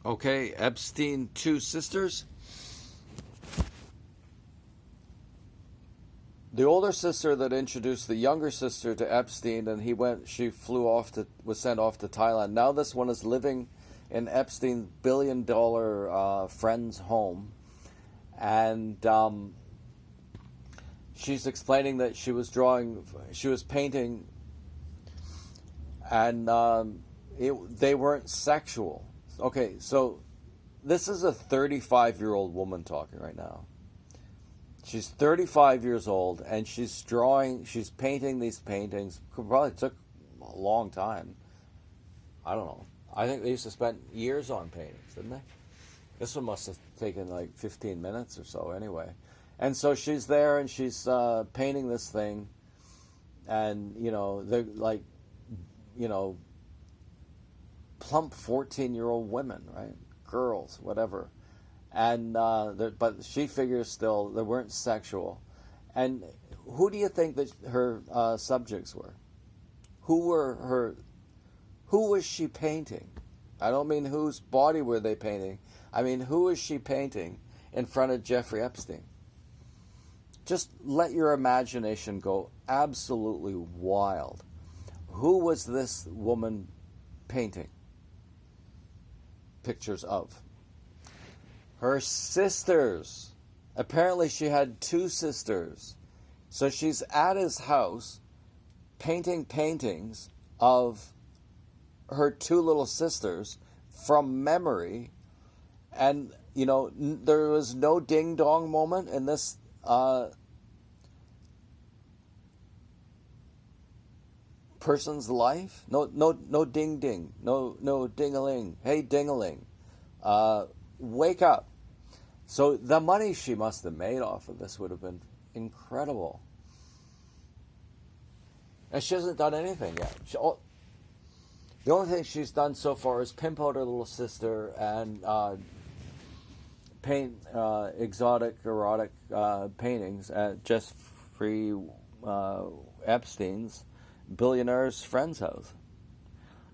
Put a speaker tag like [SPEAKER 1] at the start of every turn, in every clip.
[SPEAKER 1] Okay, Epstein, two sisters. The older sister that introduced the younger sister to Epstein, and she was sent off to Thailand. Now this one is living in Epstein's billion-dollar friend's home, and she's explaining that she was painting, and they weren't sexual. Okay, so this is a 35-year-old woman talking right now. She's 35 years old, and she's painting these paintings. Probably took a long time. I don't know. I think they used to spend years on paintings, didn't they? This one must have taken like 15 minutes or so anyway. And so she's there, and she's painting this thing, and, they're like, plump 14-year-old women, right? Girls, whatever. And but she figures still they weren't sexual. And who do you think that her subjects were? Who was she painting? I don't mean whose body were they painting. I mean, who is she painting in front of Jeffrey Epstein? Just let your imagination go absolutely wild. Who was this woman painting pictures of? Her sisters. Apparently she had two sisters. So she's at his house painting paintings of her two little sisters from memory. And, there was no ding-dong moment in this person's life. No ding-ding. No ding-a-ling. Hey, ding-a-ling. Wake up. So the money she must have made off of this would have been incredible. And she hasn't done anything yet. The only thing she's done so far is pimp out her little sister and paint exotic, erotic paintings at Jeffrey Epstein's billionaire's friend's house.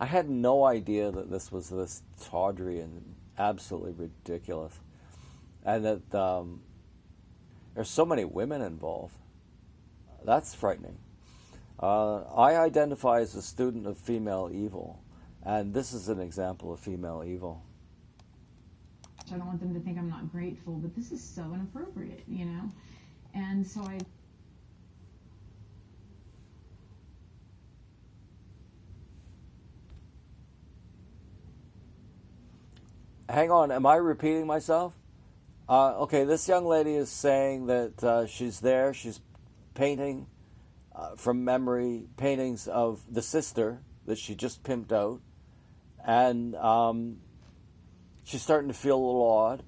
[SPEAKER 1] I had no idea that this was this tawdry and absolutely ridiculous, and that there's so many women involved. That's frightening. I identify as a student of female evil, and this is an example of female evil.
[SPEAKER 2] I don't want them to think I'm not grateful, but this is so inappropriate, and so I
[SPEAKER 1] Hang on, am I repeating myself? Okay, this young lady is saying that she's painting from memory paintings of the sister that she just pimped out, and she's starting to feel a little odd.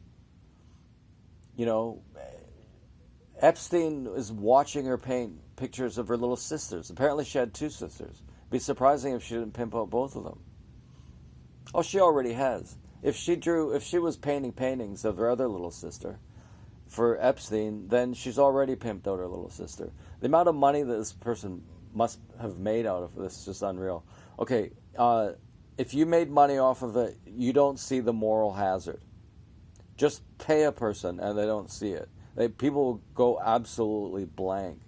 [SPEAKER 1] Epstein is watching her paint pictures of her little sisters. Apparently she had two sisters. It'd be surprising if she didn't pimp out both of them. Oh, she already has. If she was painting paintings of her other little sister for Epstein, then she's already pimped out her little sister. The amount of money that this person must have made out of this is just unreal. Okay, if you made money off of it, you don't see the moral hazard. Just pay a person and they don't see it. People go absolutely blank.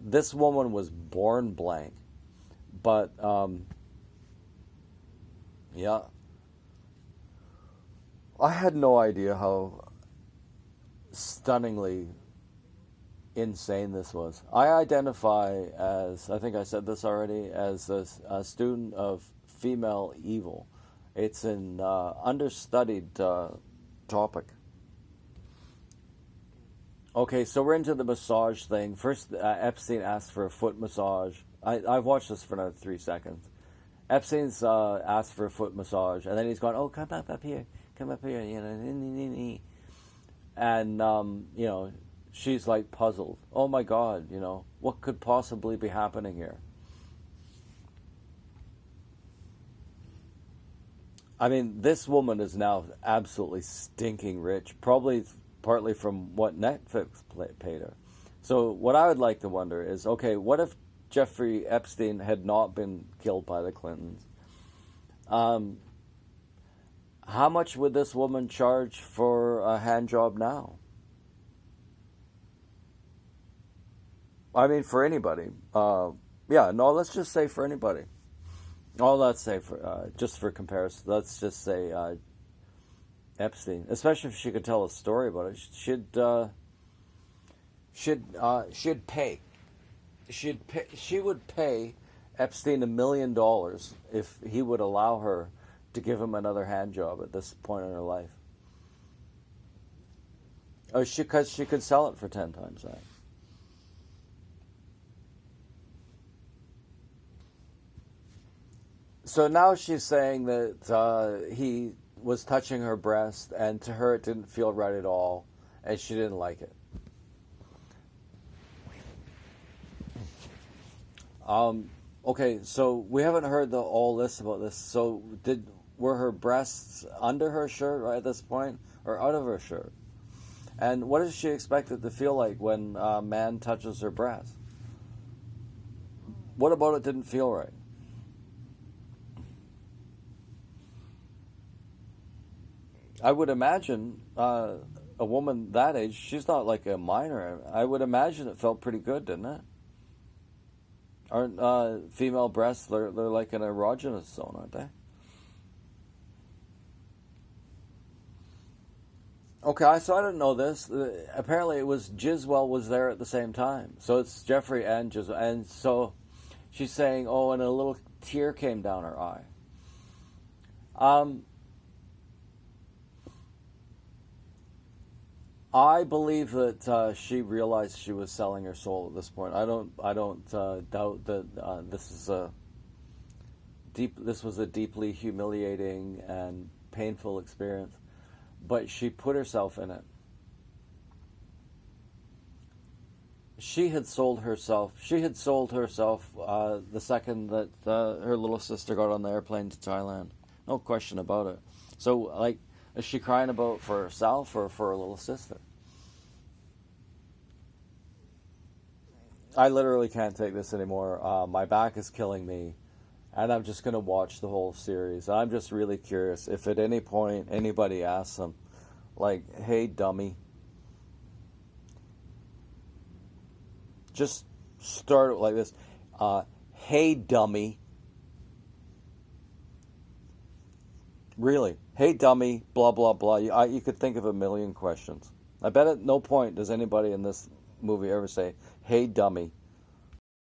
[SPEAKER 1] This woman was born blank. But, yeah. I had no idea how stunningly insane this was. I identify as, I think I said this already, as a student of female evil. It's an understudied topic. Okay, so we're into the massage thing. First, Epstein asked for a foot massage. I've watched this for another 3 seconds. Epstein's asked for a foot massage, and then he's gone, oh, come up here. Come up here, and she's like puzzled. Oh my God, what could possibly be happening here? I mean, this woman is now absolutely stinking rich, probably partly from what Netflix paid her. So what I would like to wonder is, okay, what if Jeffrey Epstein had not been killed by the Clintons? How much would this woman charge for a hand job now? I mean, for anybody. Yeah, no, let's just say for anybody. Oh, let's say for just for comparison, let's just say Epstein. Especially if she could tell a story about it, she'd pay. She would pay Epstein $1 million if he would allow her to give him another hand job at this point in her life. Because she could sell it for 10 times that. So now she's saying that he was touching her breast, and to her it didn't feel right at all, and she didn't like it. Okay, so we haven't heard all this about this. So were her breasts under her shirt right at this point, or out of her shirt? And what does she expect it to feel like when a man touches her breast? What about it didn't feel right? I would imagine a woman that age, she's not like a minor. I would imagine it felt pretty good, didn't it? Aren't female breasts, they're like an erogenous zone, aren't they? Okay, so I didn't know this. Apparently it was Giswell was there at the same time. So it's Jeffrey and Giswell. And so she's saying, oh, and a little tear came down her eye. I believe that she realized she was selling her soul at this point. I don't doubt that this was a deeply humiliating and painful experience, but she put herself in it. She had sold herself. She had sold herself the second that her little sister got on the airplane to Thailand. No question about it. So, like, is she crying about for herself or for her little sister? I literally can't take this anymore. My back is killing me, and I'm just going to watch the whole series. I'm just really curious if at any point anybody asks them, like, hey, dummy. Just start it like this. Hey, dummy. Really. Hey, dummy, blah, blah, blah. You could think of a million questions. I bet at no point does anybody in this movie ever say, hey, dummy.